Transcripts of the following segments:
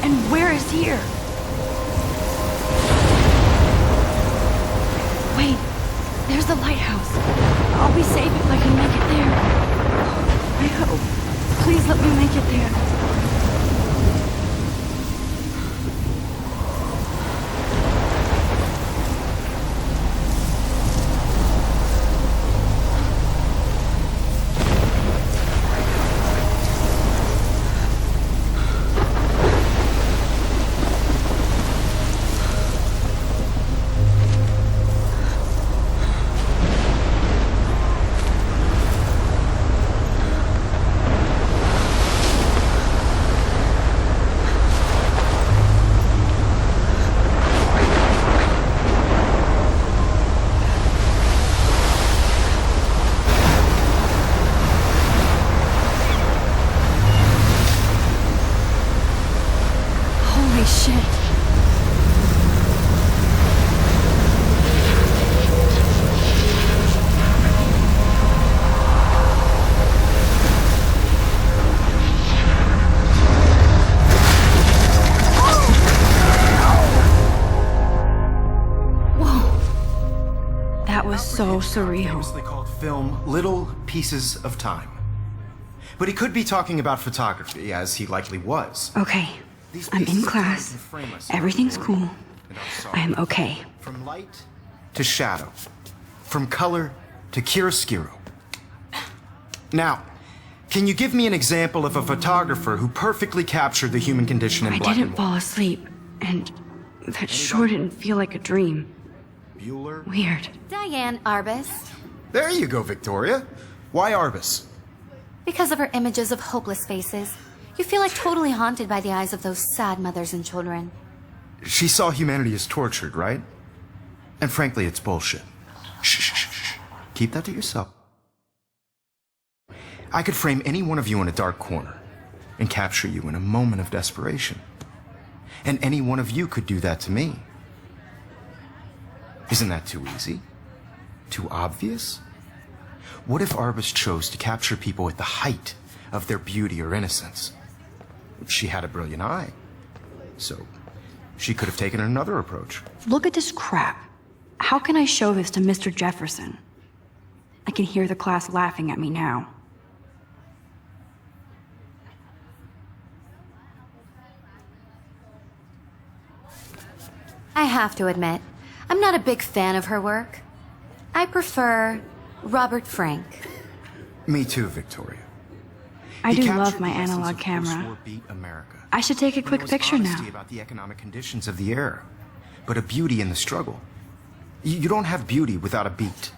And where is here? Wait, there's the lighthouse. I'll be safe if I can make it there. I hope. Please let me make it there. So surreal. Famously called film Little Pieces of Time. But he could be talking about photography, as he likely was. Okay, I'm in class. Everything's cool. I am okay. From light to shadow. From color to chiaroscuro. Now, can you give me an example of a photographer who perfectly captured the human condition in black and white? I didn't fall asleep, and that sure didn't feel like a dream. Bueller? Weird. Diane Arbus. There you go, Victoria. Why Arbus? Because of her images of hopeless faces. You feel like totally haunted by the eyes of those sad mothers and children. She saw humanity as tortured, right? And frankly, it's bullshit. Shh, shh, shh, shh. Keep that to yourself. I could frame any one of you in a dark corner and capture you in a moment of desperation. And any one of you could do that to me. Isn't that too easy? Too obvious? What if Arbus chose to capture people at the height of their beauty or innocence? She had a brilliant eye, so she could have taken another approach. Look at this crap. How can I show this to Mr. Jefferson? I can hear the class laughing at me now. I have to admit, I'm not a big fan of her work. I prefer Robert Frank. Me too, Victoria. I He do captured love my the essence analog of camera. post-war beat America. I should take a And there quick was picture now. honesty about the economic conditions of the era, but a beauty in the struggle. You don't have beauty without a beat,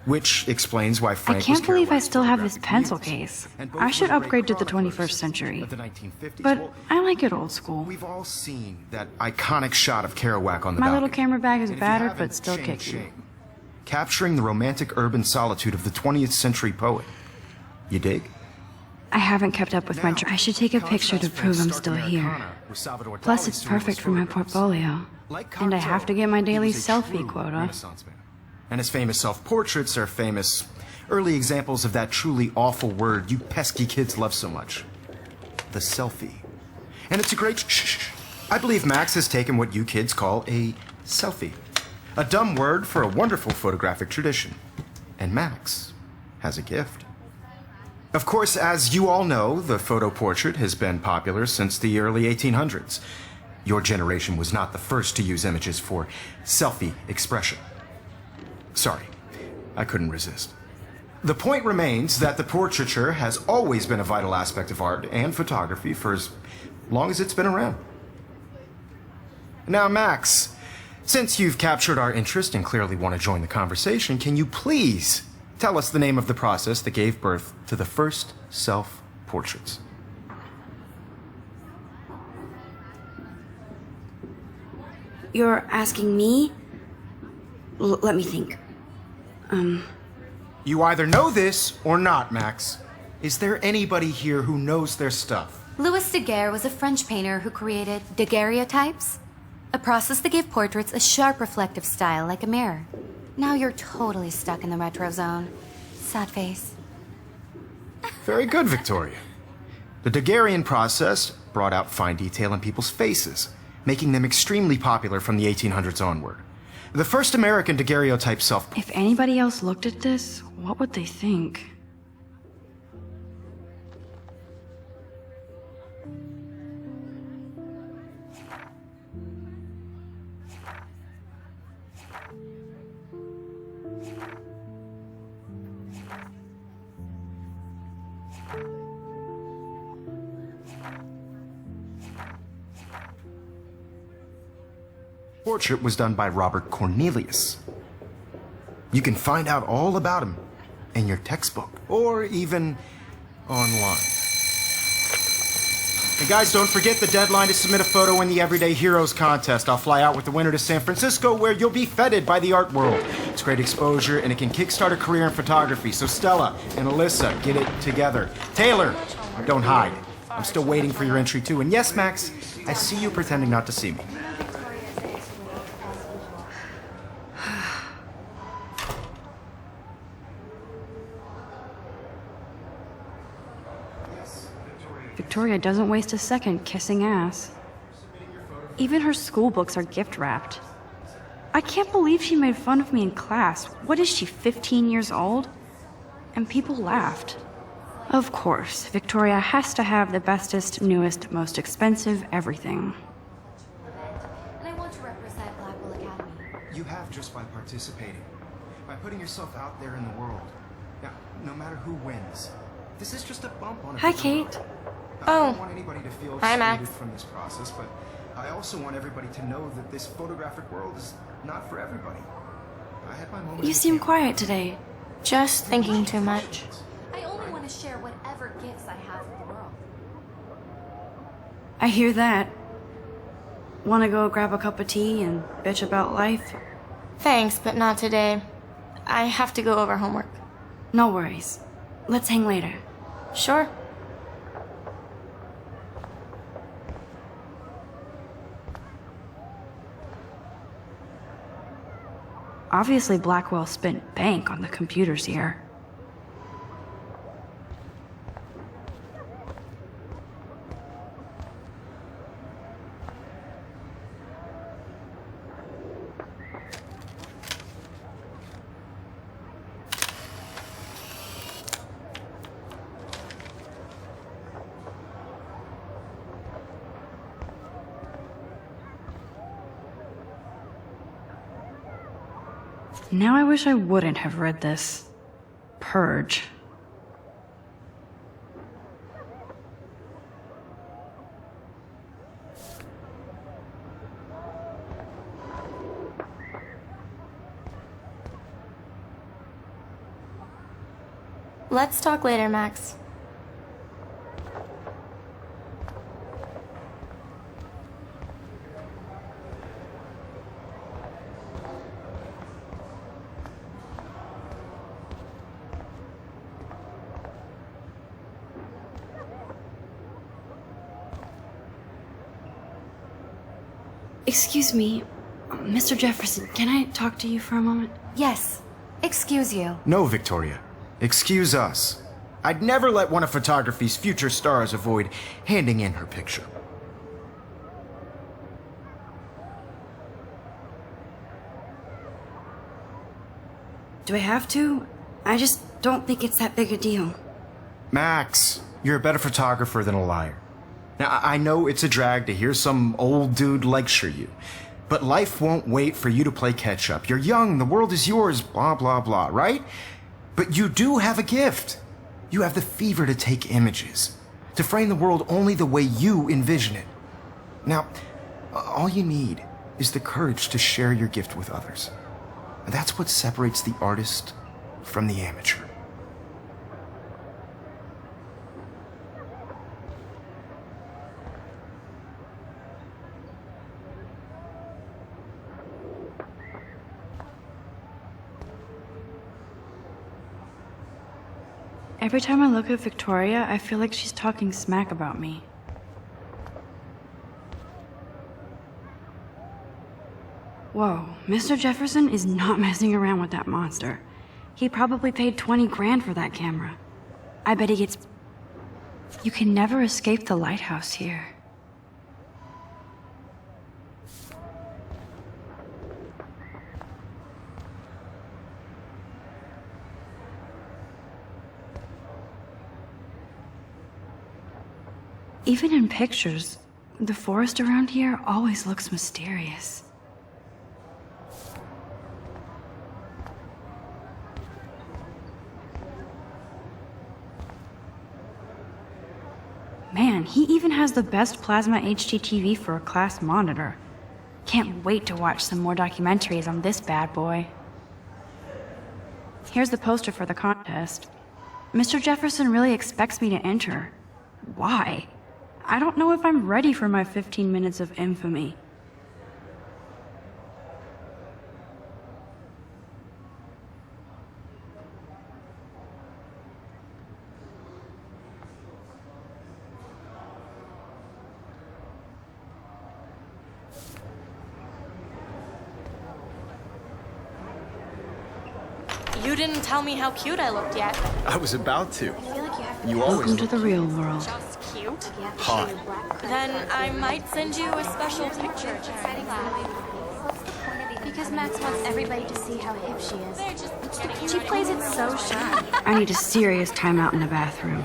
which explains why I Frank can't was believe I Kerouac's still have this photographic pencil muse. case. And both I should were great upgrade to the chroniclers 21st century. of the 1950s. But Well, I like it old school. we've all seen that iconic shot of Kerouac on the My balcony. little camera bag is And if you battered, haven't, but still shame, kicks you. shame. Capturing the romantic urban solitude of the 20th century poet. You dig? I haven't kept up with my... Now, I should take a picture to contrast prove I'm Frank's still stark here. Americana with Salvador Plus, Dali's it's perfect for my surrealist photographs. portfolio. Like And I have to get my Cocteau, he daily was a selfie true quota. Renaissance man. And his famous self-portraits are famous early examples of that truly awful word you pesky kids love so much. The selfie. And it's a great... Shh. I believe Max has taken what you kids call a selfie. A dumb word for a wonderful photographic tradition. And Max has a gift. Of course, as you all know, the photo portrait has been popular since the early 1800s. Your generation was not the first to use images for selfie expression. Sorry, I couldn't resist. The point remains that the portraiture has always been a vital aspect of art and photography for as long as it's been around. Now, Max, since you've captured our interest and clearly want to join the conversation, can you please tell us the name of the process that gave birth to the first self-portraits? You're asking me? Let me think. You either know this or not, Max. Is there anybody here who knows their stuff? Louis Daguerre was a French painter who created daguerreotypes, a process that gave portraits a sharp reflective style like a mirror. Now you're totally stuck in the retro zone. Sad face. Very good, Victoria. The Daguerrean process brought out fine detail in people's faces, making them extremely popular from the 1800s onward. The first American daguerreotype self... If anybody else looked at this, what would they think? Portrait was done by Robert Cornelius. You can find out all about him in your textbook, or even online. And guys, don't forget the deadline to submit a photo in the Everyday Heroes contest. I'll fly out with the winner to San Francisco, where you'll be feted by the art world. It's great exposure, and it can kickstart a career in photography. So Stella and Alyssa, get it together. Taylor, don't hide. I'm still waiting for your entry too. And yes, Max, I see you pretending not to see me. Victoria doesn't waste a second kissing ass. Even her school books are gift-wrapped. I can't believe she made fun of me in class. What is she, 15 years old? And people laughed. Of course, Victoria has to have the bestest, newest, most expensive everything. And I want to represent Blackwell Academy. You have just by participating, by putting yourself out there in the world. Now, no matter who wins, this is just a bump on a Hi, big road. Kate. I don't want anybody to feel Hi, Max. excluded from this process, but I also want everybody to know that this photographic world is not for everybody. I had my moments. You seem quiet today. Just thinking too much. I only want to share whatever gifts I have with the world. I hear that. Want to go grab a cup of tea and bitch about life? Thanks, but not today. I have to go over homework. No worries. Let's hang later. Sure. Obviously, Blackwell spent bank on the computers here. Now I wish I wouldn't have read this. Purge. Let's talk later, Max. Excuse me, Mr. Jefferson, can I talk to you for a moment? Yes. Excuse you. No, Victoria. Excuse us. I'd never let one of photography's future stars avoid handing in her picture. Do I have to? I just don't think it's that big a deal. Max, you're a better photographer than a liar. Now, I know it's a drag to hear some old dude lecture you, but life won't wait for you to play catch-up. You're young, the world is yours, blah, blah, blah, right? But you do have a gift. You have the fever to take images, to frame the world only the way you envision it. Now, all you need is the courage to share your gift with others. And that's what separates the artist from the amateur. Every time I look at Victoria, I feel like she's talking smack about me. Whoa, Mr. Jefferson is not messing around with that monster. He probably paid 20 grand for that camera. I bet he gets... You can never escape the lighthouse here. Even in pictures, the forest around here always looks mysterious. Man, he even has the best plasma HDTV for a class monitor. Can't wait to watch some more documentaries on this bad boy. Here's the poster for the contest. Mr. Jefferson really expects me to enter. Why? I don't know if I'm ready for my 15 minutes of infamy. You didn't tell me how cute I looked yet. I was about to. I feel like you have to You always Welcome to look the real world. just cute. hot. Then I might send you a special picture. Because Max wants everybody to see how hip she is. She plays it so shy. I need a serious timeout in the bathroom.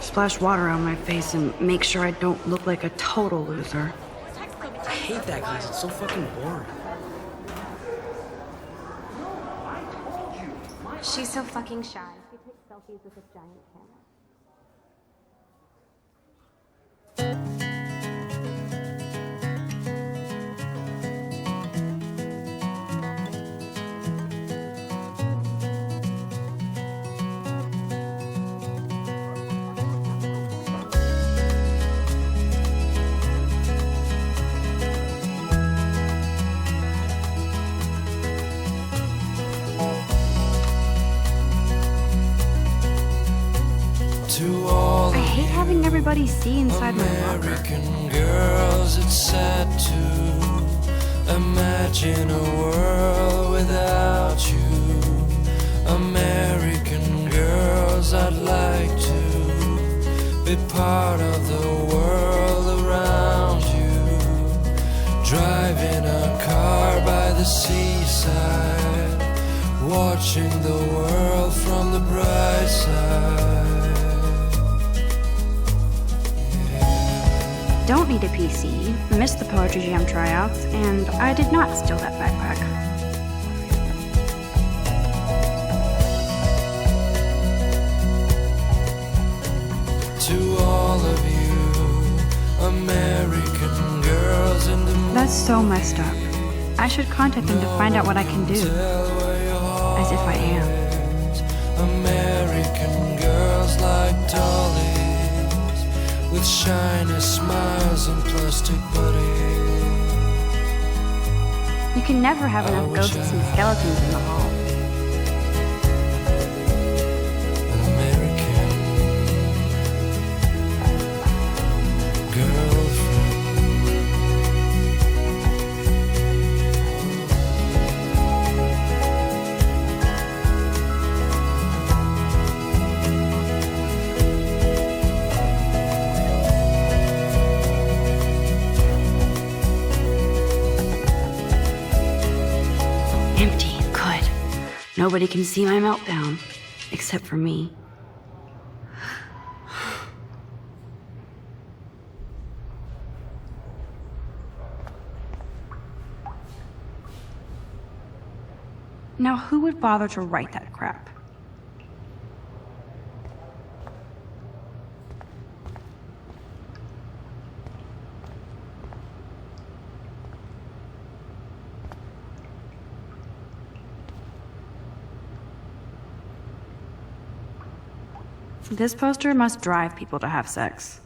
Splash water on my face and make sure I don't look like a total loser. I hate that class. It's so fucking boring. She's so fucking shy. She takes selfies with a giant camera. I hate having everybody see inside my locker. American girls, it's sad to imagine a world without you. American girls, I'd like to be part of the world around you. Driving a car by the seaside, watching the world from the bright side. Don't need a PC, missed the Poetry Jam tryouts, and I did not steal that backpack. To all of you, American girls in the That's so messed up. I should contact them to find out what I can do. As if I am. American girls like dollies with shiny smiles and plastic bodies. You can never have enough ghosts and skeletons in the hall. An American girlfriend. Empty. Good. Nobody can see my meltdown. Except for me. Now, who would bother to write that crap? This poster must drive people to have sex.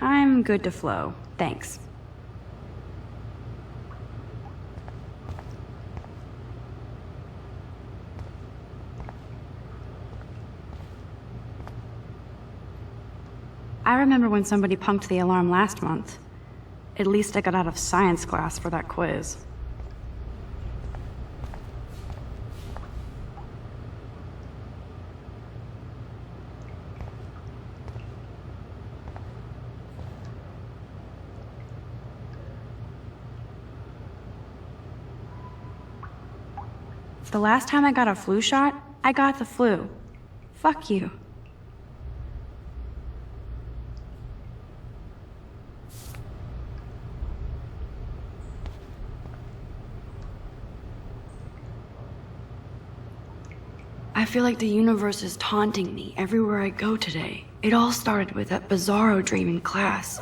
I'm good to flow. Thanks. I remember when somebody punked the alarm last month. At least I got out of science class for that quiz. The last time I got a flu shot, I got the flu. Fuck you. I feel like the universe is taunting me everywhere I go today. It all started with that bizarro dream in class.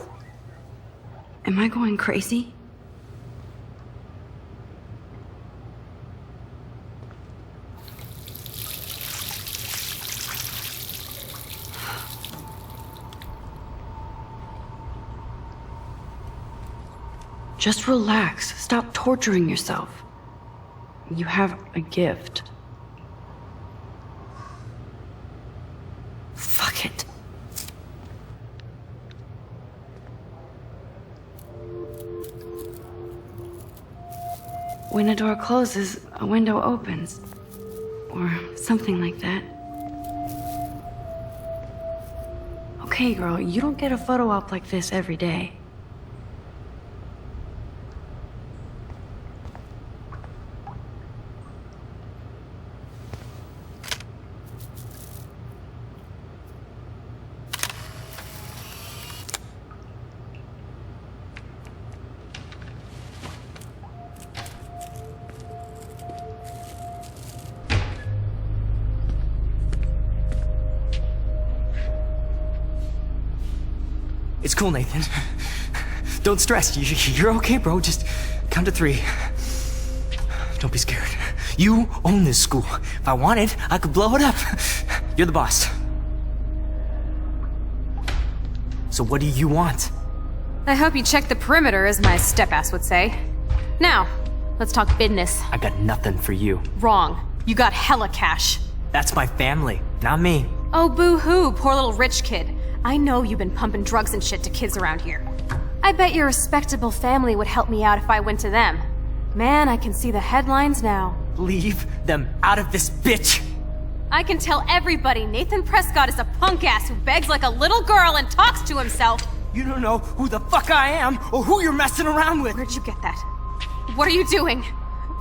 Am I going crazy? Just relax. Stop torturing yourself. You have a gift. Fuck it. When a door closes, a window opens. Or something like that. Okay, girl, you don't get a photo op like this every day. It's cool, Nathan. Don't stress. You're okay, bro. Just count to 3. Don't be scared. You own this school. If I wanted, I could blow it up. You're the boss. So what do you want? I hope you checked the perimeter, as my step-ass would say. Now, let's talk business. I got nothing for you. Wrong. You got hella cash. That's my family, not me. Oh, boo-hoo, poor little rich kid. I know you've been pumping drugs and shit to kids around here. I bet your respectable family would help me out if I went to them. Man, I can see the headlines now. Leave them out of this bitch! I can tell everybody Nathan Prescott is a punk ass who begs like a little girl and talks to himself. You don't know who the fuck I am or who you're messing around with. Where'd you get that? What are you doing?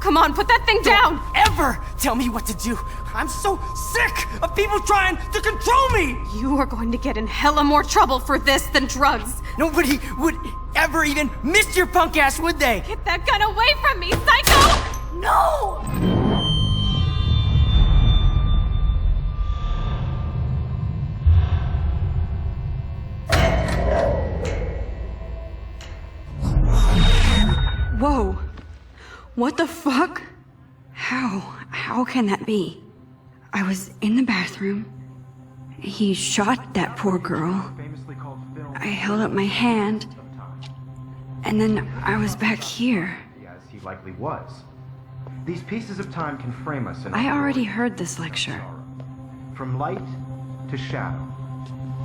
Come on, put that thing down! Don't ever tell me what to do! I'm so sick of people trying to control me! You are going to get in hella more trouble for this than drugs. Nobody would ever even miss your punk ass, would they? Get that gun away from me, psycho! No! Whoa. What the fuck? How can that be? I was in the bathroom. He shot that poor girl. I held up my hand. And then I was back here. As he likely was. These pieces of time can frame us in I already heard this lecture. From light to shadow.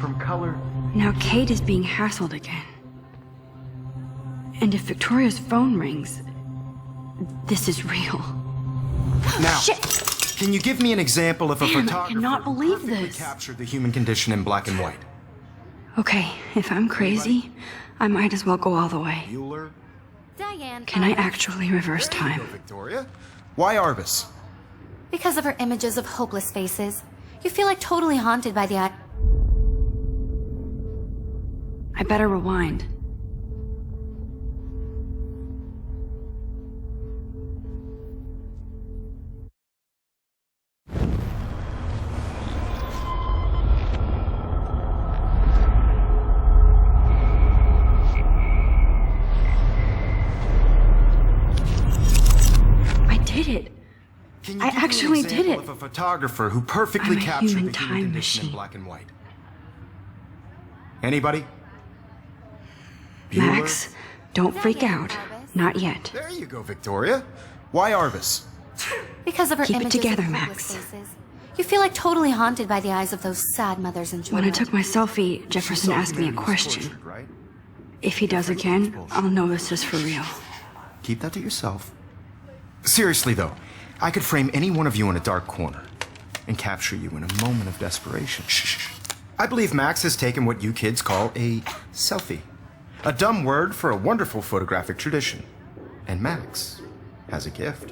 From color. Now Kate is being hassled again. And if Victoria's phone rings, this is real. Now, Shit! Can you give me an example of a Damn, I photographer cannot believe who perfectly this. captured the human condition in black and white? Okay, if I'm crazy, I might as well go all the way. Bueller? Diane. Can I actually reverse There you time? go, Victoria. Why Arbus? Because of her images of hopeless faces. You feel like totally haunted by the eye. I better rewind. I actually did it. Of a photographer who perfectly I'm a captured human the time human condition in machine. black and white. Anybody? Max, don't freak out. Not yet. There you go, Victoria. Why Arbus? Because of her Keep it images together, of hopeless Max. faces. You feel like totally haunted by the eyes of those sad mothers and When children. I took my selfie, Jefferson asked me a question. Tortured, right? If he does again, I'll know this is for real. Keep that to yourself. Seriously, though, I could frame any one of you in a dark corner and capture you in a moment of desperation. Shh. I believe Max has taken what you kids call a selfie. A dumb word for a wonderful photographic tradition. And Max has a gift.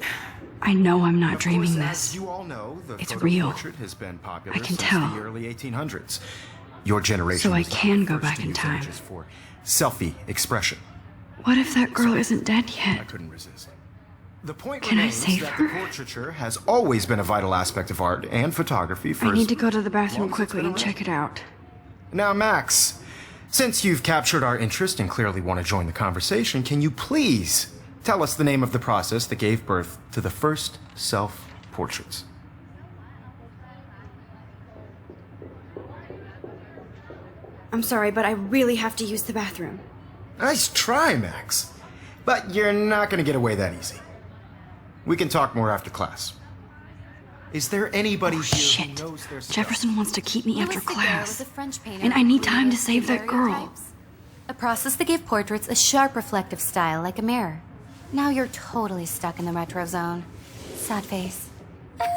I know I'm not Of dreaming course, this. as you all know, the It's photo real. portrait has been popular I can since tell. the early 1800s. Your generation So I was not can the go first back to in use time. images for selfie expression. What if that girl isn't dead I yet? couldn't resist. The point Can I remains save that her? the portraiture has always been a vital aspect of art and photography for I as need to go to the bathroom long as it's quickly been and check it out. Now, Max, since you've captured our interest and clearly want to join the conversation, can you please tell us the name of the process that gave birth to the first self-portraits? I'm sorry, but I really have to use the bathroom. Nice try, Max. But you're not going to get away that easy. We can talk more after class. Is there anybody Oh, here shit. who knows their stuff? Jefferson wants to keep me after Louis Daguerre class. was a French painter And I need who time to created save that girl. daguerreotypes, a process that gave portraits a sharp reflective style like a mirror. Now you're totally stuck in the retro zone. Sad face.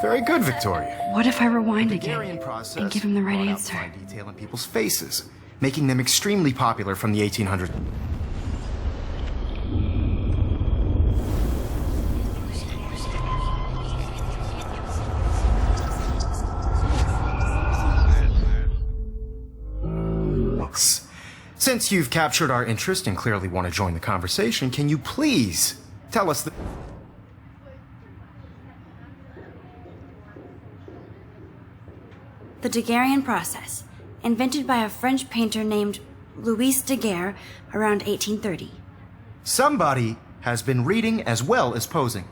Very good, Victoria. What if I rewind Hungarian again process and give him the right brought out answer? fine detail in people's faces, making them extremely popular from the 1800s. Since you've captured our interest and clearly want to join the conversation, can you please tell us the... The Daguerrean process, invented by a French painter named Louis Daguerre around 1830. Somebody has been reading as well as posing.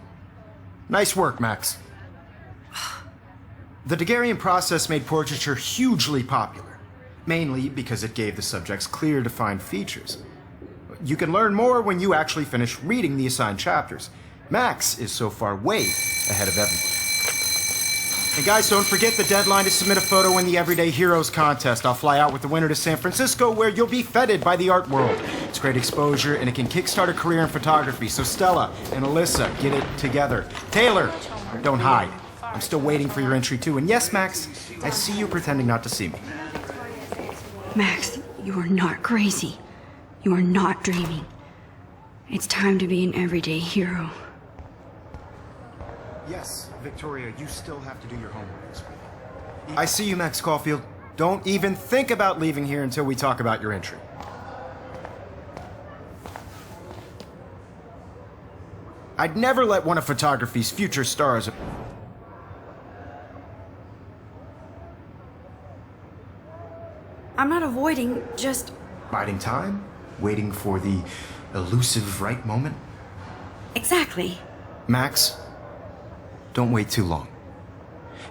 Nice work, Max. The Daguerrean process made portraiture hugely popular, mainly because it gave the subjects clear, defined features. You can learn more when you actually finish reading the assigned chapters. Max is so far way ahead of everyone. And guys, don't forget the deadline to submit a photo in the Everyday Heroes contest. I'll fly out with the winner to San Francisco, where you'll be feted by the art world. It's great exposure, and it can kickstart a career in photography. So Stella and Alyssa, get it together. Taylor, don't hide. I'm still waiting for your entry too. And yes, Max, I see you pretending not to see me. Max, you are not crazy. You are not dreaming. It's time to be an everyday hero. Yes, Victoria, you still have to do your homework this week. I see you, Max Caulfield. Don't even think about leaving here until we talk about your entry. I'd never let one of photography's future stars... I'm not avoiding, just... Biding time? Waiting for the elusive right moment? Exactly. Max, don't wait too long.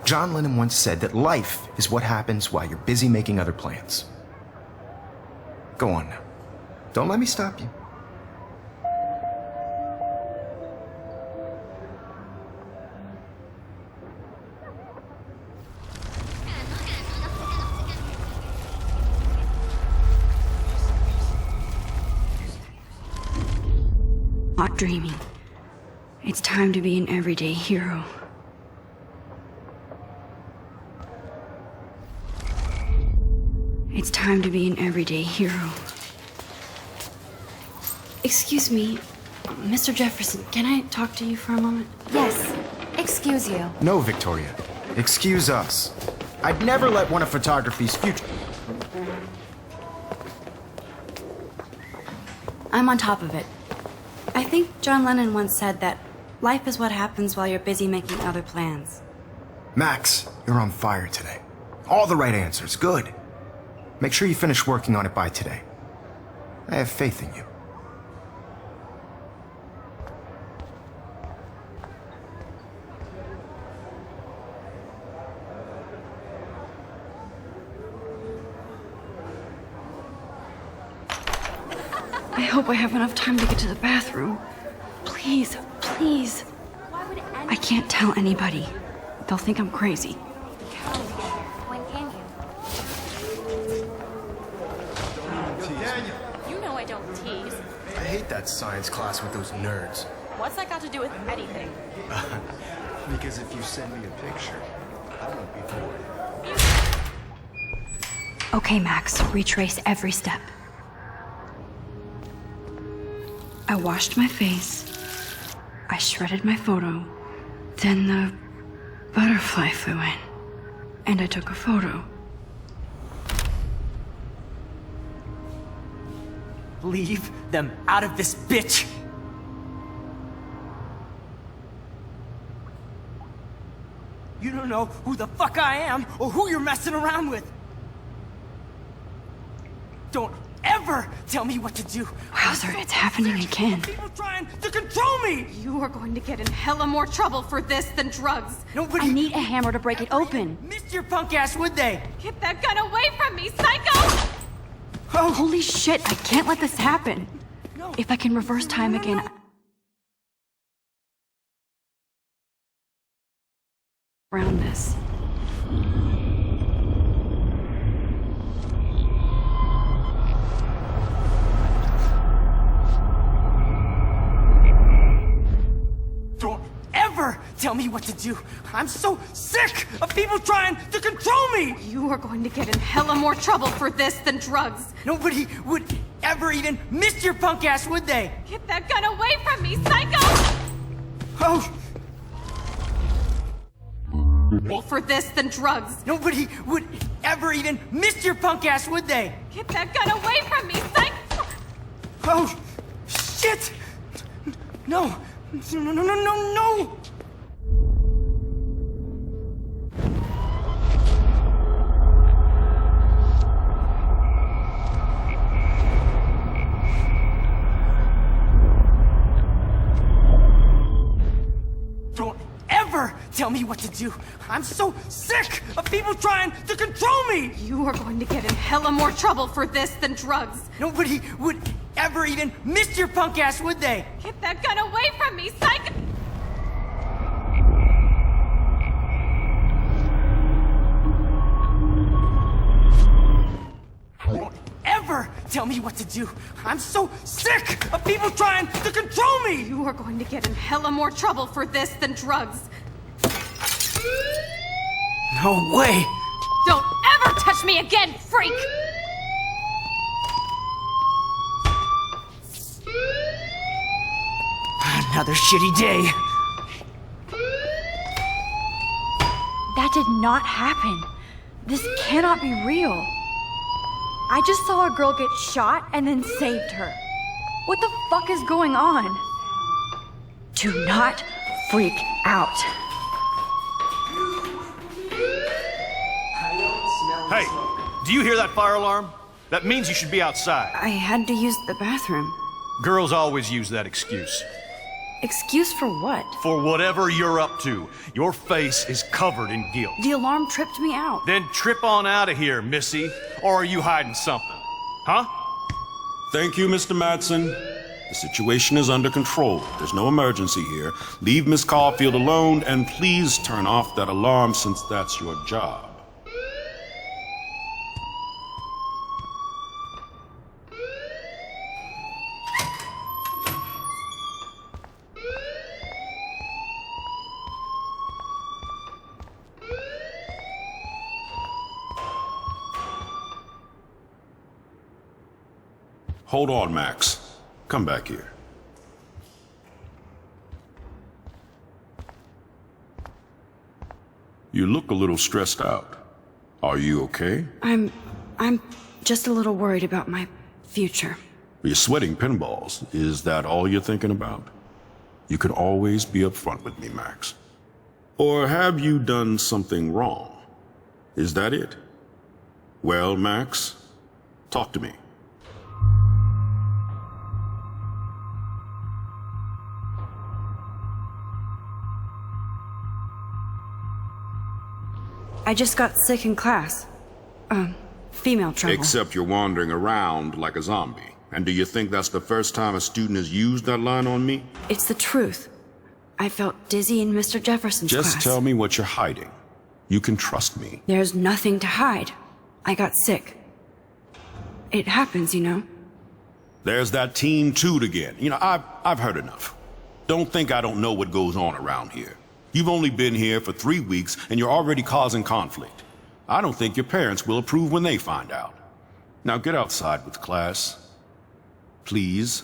John Lennon once said that life is what happens while you're busy making other plans. Go on now. Don't let me stop you. Not dreaming. It's time to be an everyday hero. It's time to be an everyday hero. Excuse me, Mr. Jefferson, can I talk to you for a moment? Yes. Excuse you. No, Victoria. Excuse us. I'd never let one of photography's future... I'm on top of it. I think John Lennon once said that life is what happens while you're busy making other plans. Max, you're on fire today. All the right answers. Good. Make sure you finish working on it by today. I have faith in you. I hope I have enough time to get to the bathroom. Please, please. I can't tell anybody. They'll think I'm crazy. When can you? You know I don't tease. I hate that science class with those nerds. What's that got to do with anything? Because if you send me a picture, I won't be bored. Okay, Max, retrace every step. I washed my face. I shredded my photo. Then the butterfly flew in. And I took a photo. Leave them out of this bitch! You don't know who the fuck I am or who you're messing around with. Don't ever tell me what to do. Wowzer, it's happening again. People trying to control me! You are going to get in hella more trouble for this than drugs. Nobody I need a hammer to break it open. missed your punk ass, would they? Get that gun away from me, psycho! Oh, Holy shit, I can't let this happen. no. If I can reverse time again... around this. Don't ever tell me what to do. I'm so sick of people trying to control me! You are going to get in hella more trouble for this than drugs. Nobody would ever even miss your punk ass, would they? Get that gun away from me, psycho! Oh, For this than drugs. nobody would ever even miss your punk ass, would they? Get that gun away from me, psycho! Oh, shit! No, no, no, no, no, no! Don't ever tell me what to do. I'm so sick of people trying to control me! You are going to get in hella more trouble for this than drugs. Nobody would ever even miss your punk ass, would they? Get that gun away from me, psycho! Don't ever tell me what to do. I'm so sick of people trying to control me! You are going to get in hella more trouble for this than drugs. No way! Don't ever touch me again, freak! Another shitty day. That did not happen. This cannot be real. I just saw a girl get shot and then saved her. What the fuck is going on? Do not freak out. Hey, do you hear that fire alarm? That means you should be outside. I had to use the bathroom. Girls always use that excuse. Excuse for what? For whatever you're up to, your face is covered in guilt. The alarm tripped me out. Then trip on out of here, missy. Or are you hiding something? Huh? Thank you, Mr. Madsen. The situation is under control. There's no emergency here. Leave Miss Caulfield alone, and please turn off that alarm since that's your job. Hold on, Max. Come back here. You look a little stressed out. Are you okay? I'm just a little worried about my future. You're sweating pinballs. Is that all you're thinking about? You can always be upfront with me, Max. Or have you done something wrong? Is that it? Well, Max, talk to me. I just got sick in class. Female trouble. Except you're wandering around like a zombie. And do you think that's the first time a student has used that line on me? It's the truth. I felt dizzy in Mr. Jefferson's class. Just tell me what you're hiding. You can trust me. There's nothing to hide. I got sick. It happens, you know. There's that Team Toot again. You know, I've heard enough. Don't think I don't know what goes on around here. You've only been here for 3 weeks, and you're already causing conflict. I don't think your parents will approve when they find out. Now get outside with class. Please.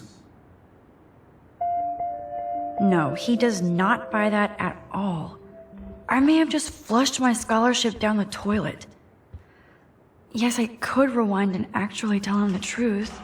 No, he does not buy that at all. I may have just flushed my scholarship down the toilet. Yes, I could rewind and actually tell him the truth.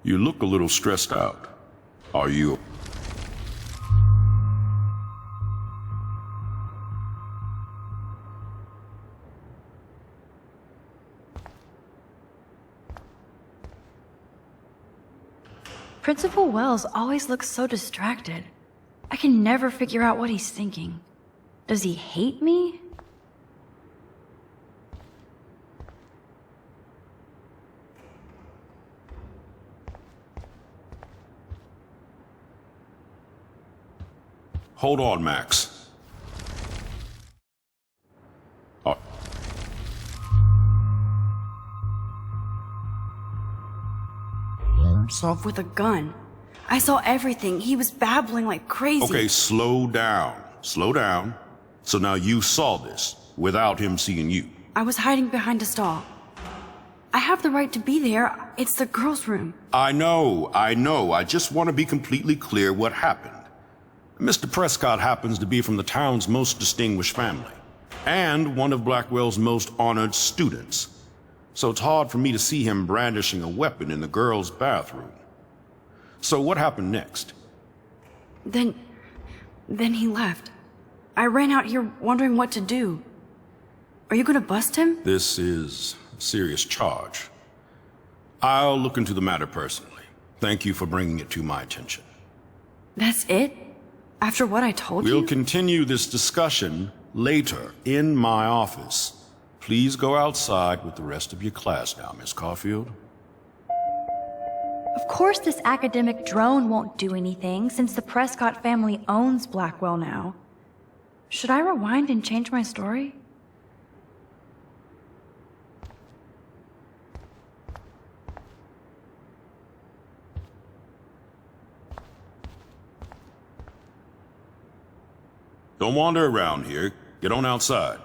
You look a little stressed out. Are you? Principal Wells always looks so distracted. I can never figure out what he's thinking. Does he hate me? Hold on, Max. Himself with a gun. I saw everything. He was babbling like crazy. Okay, slow down. Slow down. So now you saw this without him seeing you. I was hiding behind a stall. I have the right to be there. It's the girls' room. I know. I just want to be completely clear what happened. Mr. Prescott happens to be from the town's most distinguished family, and one of Blackwell's most honored students. So it's hard for me to see him brandishing a weapon in the girls' bathroom. So what happened next? Then he left. I ran out here wondering what to do. Are you gonna bust him? This is a serious charge. I'll look into the matter personally. Thank you for bringing it to my attention. That's it? After what I told you? We'll continue this discussion later in my office. Please go outside with the rest of your class now, Miss Caulfield. Of course this academic drone won't do anything, since the Prescott family owns Blackwell now. Should I rewind and change my story? Don't wander around here. Get on outside.